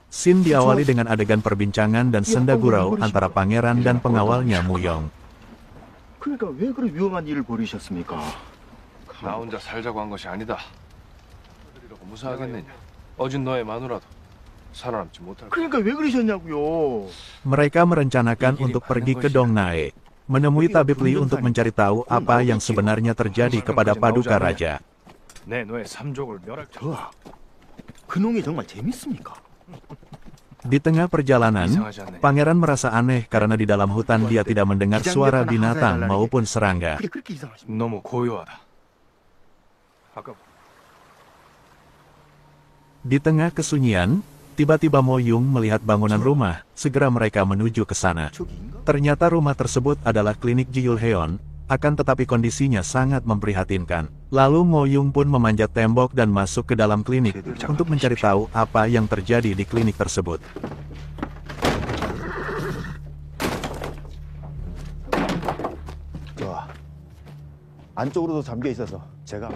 Scene diawali dengan adegan perbincangan dan senda gurau antara pangeran dan pengawalnya Muyong. 그러니까 왜 그런 위험한 일을 벌이셨습니까? 나 혼자 살자고 한 것이 아니다. 이러고 무사하겠느냐? 어진 너의 마누라도 살아남지 못할. 그러니까 왜 그러셨냐고요? Mereka merencanakan untuk pergi ke Dongnae, menemui tabib Li untuk mencari tahu apa yang sebenarnya terjadi kepada Paduka Raja. 내 너의 삼족을 멸할 저, 그놈이 정말 재밌습니까? Di tengah perjalanan, pangeran merasa aneh karena di dalam hutan dia tidak mendengar suara binatang maupun serangga. 그게 그렇게 이상하십니까? 너무 고요하다. 아까 Di tengah kesunyian, tiba-tiba Mo Yung melihat bangunan rumah. Segera mereka menuju ke sana. 저기인가? Ternyata rumah tersebut adalah klinik Jiyulheon, akan tetapi kondisinya sangat memprihatinkan. Lalu Mo Yung pun memanjat tembok dan masuk ke dalam klinik untuk mencari tahu apa yang terjadi di klinik tersebut. 저 안쪽으로도 잠겨 있어서 제가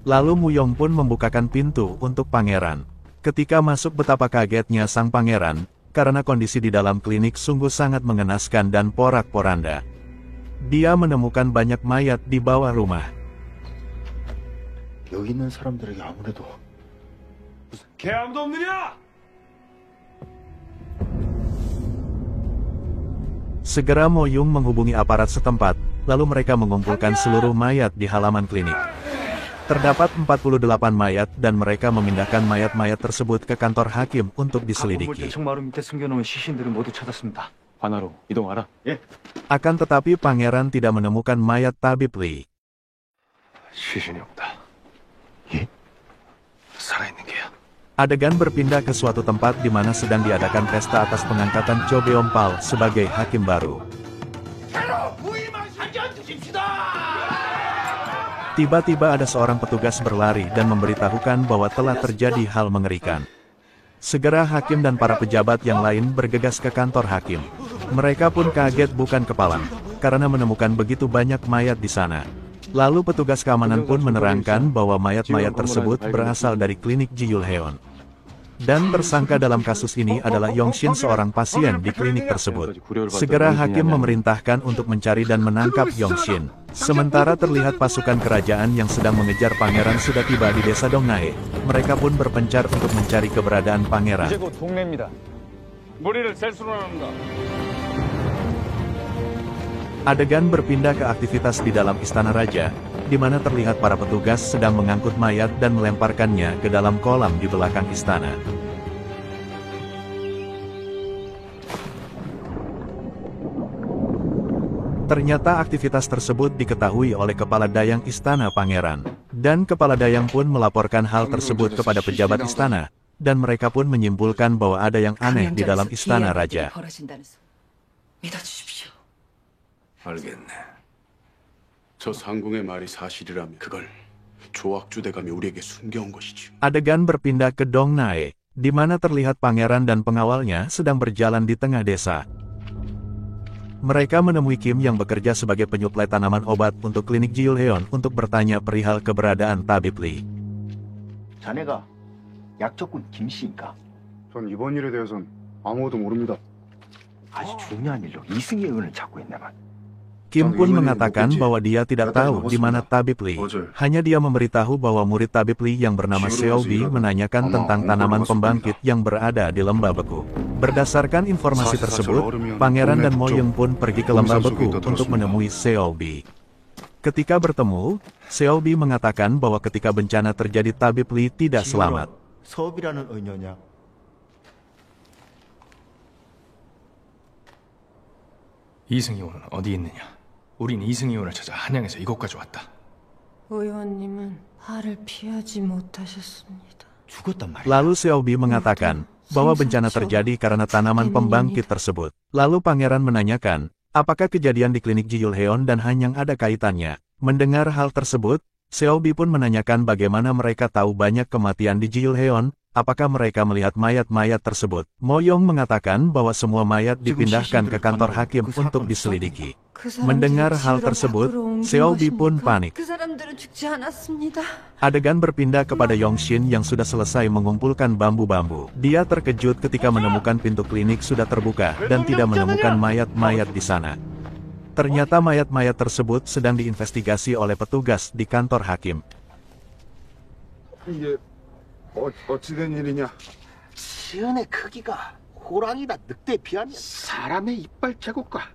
Lalu Muyong pun membukakan pintu untuk pangeran. Ketika masuk betapa kagetnya sang pangeran, karena kondisi di dalam klinik sungguh sangat mengenaskan dan porak-poranda. Dia menemukan banyak mayat di bawah rumah. 여기 있는 사람들에게 아무래도 개 아무도 없느냐? Segera Mo Yung menghubungi aparat setempat, lalu mereka mengumpulkan seluruh mayat di halaman klinik. Terdapat 48 mayat dan mereka memindahkan mayat-mayat tersebut ke kantor hakim untuk diselidiki. 대청마루 밑에 숨겨놓은 시신들을 모두 찾았습니다. 관하로 이동하라. 예. Akan tetapi pangeran tidak menemukan mayat tabib Li. 시신이 없다. 예? 살아있는 개야. Adegan berpindah ke suatu tempat di mana sedang diadakan pesta atas pengangkatan Cho Beompal sebagai hakim baru. Tiba-tiba ada seorang petugas berlari dan memberitahukan bahwa telah terjadi hal mengerikan. Segera hakim dan para pejabat yang lain bergegas ke kantor hakim. Mereka pun kaget bukan kepalang, karena menemukan begitu banyak mayat di sana. Lalu petugas keamanan pun menerangkan bahwa mayat-mayat tersebut berasal dari klinik Jiyulheon. Dan tersangka dalam kasus ini adalah Yongshin, seorang pasien di klinik tersebut. Segera hakim memerintahkan untuk mencari dan menangkap Yongshin. Sementara terlihat pasukan kerajaan yang sedang mengejar pangeran sudah tiba di desa Dongnae. Mereka pun berpencar untuk mencari keberadaan pangeran. Adegan berpindah ke aktivitas di dalam istana raja, di mana terlihat para petugas sedang mengangkut mayat dan melemparkannya ke dalam kolam di belakang istana. Ternyata aktivitas tersebut diketahui oleh kepala dayang istana pangeran, dan kepala dayang pun melaporkan hal tersebut kepada pejabat istana, dan mereka pun menyimpulkan bahwa ada yang aneh di dalam istana raja. 알겠네. 저 상궁의 말이 사실이라면 그걸 조악주대감이 우리에게 숨겨온 것이지. Adegan berpindah ke Dongnae, di mana terlihat pangeran dan pengawalnya sedang berjalan di tengah desa. Mereka menemui Kim yang bekerja sebagai penyuplai tanaman obat untuk klinik Jiyulheon untuk bertanya perihal keberadaan tabib Li. 자네가 약적군 김 씨인가? 전 이번 일에 대해선 아무것도 모릅니다. 아주 중요한 일로 이승의 의원을 찾고 있네만. Kim pun mengatakan bahwa dia tidak tahu di mana tabib Li. Hanya dia memberitahu bahwa murid tabib Li yang bernama Seobi menanyakan tentang tanaman pembangkit yang berada di lembah beku. Berdasarkan informasi tersebut, pangeran dan Moyeng pun pergi ke lembah beku untuk menemui Seobi. Ketika bertemu, Seobi mengatakan bahwa ketika bencana terjadi tabib Li tidak selamat. 서비라는 의녀냐? 이승이원은 어디 있느냐? 우린 이승이원을 찾아 한양에서 이곳까지 왔다. 의원님은 화를 피하지 못하셨습니다. 죽었단 말이야. Lalu Seobi mengatakan bahwa bencana terjadi karena tanaman pembangkit tersebut. Lalu pangeran menanyakan, apakah kejadian di klinik Jiyulheon dan Hanyang ada kaitannya? Mendengar hal tersebut, Seobi pun menanyakan bagaimana mereka tahu banyak kematian di Jiyulheon. apakah mereka melihat mayat-mayat tersebut. Mo Yong mengatakan bahwa semua mayat dipindahkan ke kantor hakim untuk diselidiki. Mendengar hal tersebut, Seo Bi pun panik. 그 사람들은 죽지 않았습니다. Adegan berpindah kepada Yongshin yang sudah selesai mengumpulkan bambu-bambu. Dia terkejut ketika menemukan pintu klinik sudah terbuka dan tidak menemukan mayat-mayat di sana. Ternyata mayat-mayat tersebut sedang diinvestigasi oleh petugas di kantor hakim. 이게 어찌된 일이냐? 시은의 크기가 호랑이나 늑대에 비하면 사람의 이빨 자국과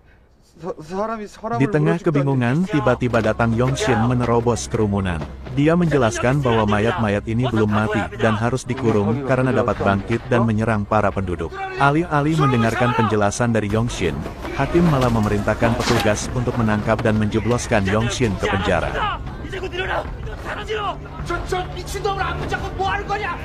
Di tengah kebingungan, tiba-tiba datang Yongshin menerobos kerumunan. Dia menjelaskan bahwa mayat-mayat ini belum mati dan harus dikurung karena dapat bangkit dan menyerang para penduduk. Alih-alih mendengarkan penjelasan dari Yongshin, hakim malah memerintahkan petugas untuk menangkap dan menjebloskan Yongshin ke penjara. 저 미친놈을 안 붙잡고 뭐 하는 거냐?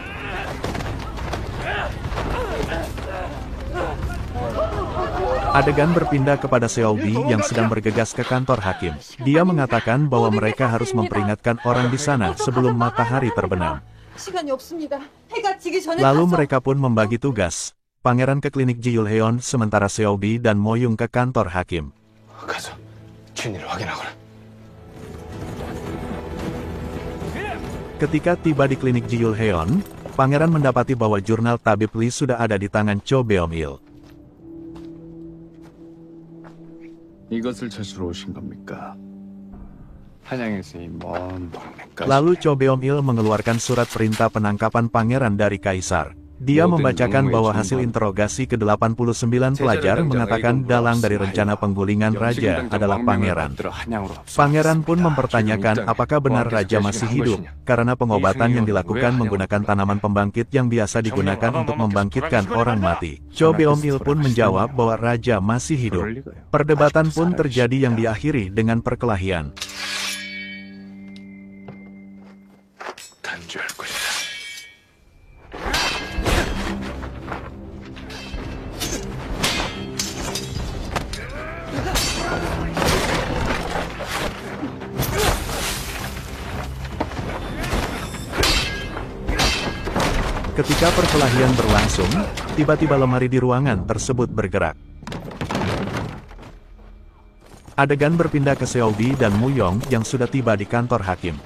Adegan berpindah kepada Seo Bi yang sedang bergegas ke kantor hakim. Dia mengatakan bahwa mereka harus memperingatkan orang di sana sebelum matahari terbenam. 시간이 없습니다. 해가 지기 전에 Lalu mereka pun membagi tugas. Pangeran ke klinik Ji Yul-heon, sementara Seo Bi dan Mo Yung ke kantor hakim. 가서 진위를 확인하거라. Ketika tiba di klinik Ji Yul-heon, pangeran mendapati bahwa jurnal tabib Lee sudah ada di tangan Cho Beom-il. 이것을 찾으러 오신 겁니까? 한양에서 이 먼 동네까지. Lalu Cho Beom-il mengeluarkan surat perintah penangkapan pangeran dari kaisar. Dia membacakan bahwa hasil interogasi ke-89 pelajar mengatakan dalang dari rencana penggulingan raja adalah pangeran. Pangeran pun mempertanyakan apakah benar raja masih hidup, karena pengobatan yang dilakukan menggunakan tanaman pembangkit yang biasa digunakan untuk membangkitkan orang mati. Cho Beom-il pun menjawab bahwa raja masih hidup. Perdebatan pun terjadi yang diakhiri dengan perkelahian. 단죄할 것이다. Ketika perkelahian berlangsung, tiba-tiba lemari di ruangan tersebut bergerak. Adegan berpindah ke Seo Bi dan Mu Yong yang sudah tiba di kantor hakim.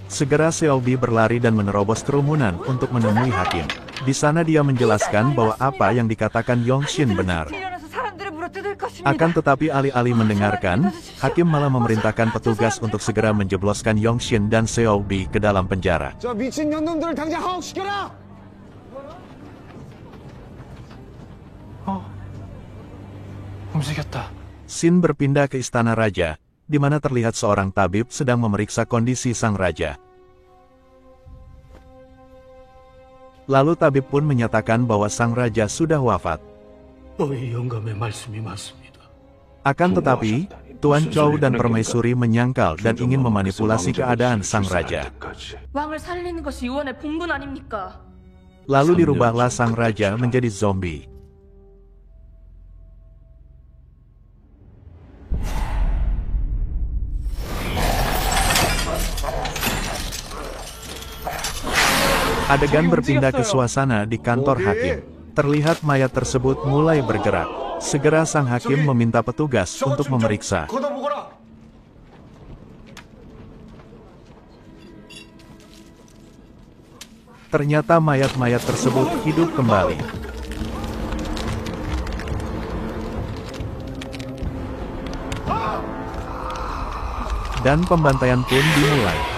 Segera Seo Bi berlari dan menerobos kerumunan untuk menemui hakim. Di sana dia menjelaskan bahwa apa yang dikatakan Yongshin benar. Akan tetapi alih-alih mendengarkan, hakim malah memerintahkan petugas untuk segera menjebloskan Yongshin dan Seo Bi ke dalam penjara. 저 미친 년놈들을 당장 하옥시켜라! 움직였다. Scene berpindah ke istana raja, di mana terlihat seorang tabib sedang memeriksa kondisi sang raja. Lalu tabib pun menyatakan bahwa sang raja sudah wafat. Akan tetapi, Tuan Chow dan Permaisuri menyangkal dan ingin memanipulasi keadaan sang raja. 왕을 살리는 것이 의원의 본분 아닙니까? Lalu dirubahlah sang raja menjadi zombie. Adegan berpindah ke suasana di kantor hakim. Terlihat mayat tersebut mulai bergerak. Segera sang hakim meminta petugas untuk memeriksa. Ternyata mayat-mayat tersebut hidup kembali. Dan pembantaian pun dimulai.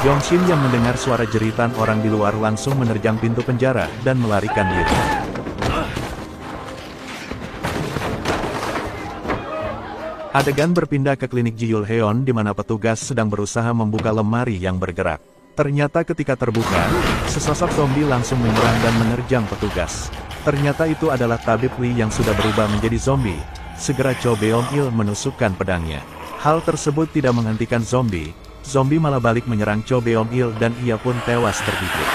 Yongshin yang mendengar suara jeritan orang di luar langsung menerjang pintu penjara dan melarikan diri. Adegan berpindah ke klinik Ji Yul-heon di mana petugas sedang berusaha membuka lemari yang bergerak. Ternyata ketika terbuka, sesosok zombie langsung menyerang dan menerjang petugas. Ternyata itu adalah tabib Lee yang sudah berubah menjadi zombie. Segera Cho Beom-il menusukkan pedangnya. Hal tersebut tidak menghentikan zombie. zombie malah balik menyerang Cho Beom-il dan ia pun tewas tergigit.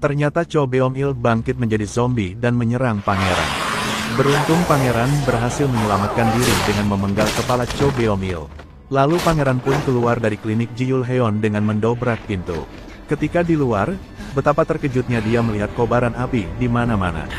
Ternyata Cho Beom-il bangkit menjadi zombie dan menyerang pangeran. Beruntung pangeran berhasil menyelamatkan diri dengan memenggal kepala Cho Beom-il. Lalu pangeran pun keluar dari klinik Ji-Yul-heon dengan mendobrak pintu. Ketika di luar, betapa terkejutnya dia melihat kobaran api di mana-mana.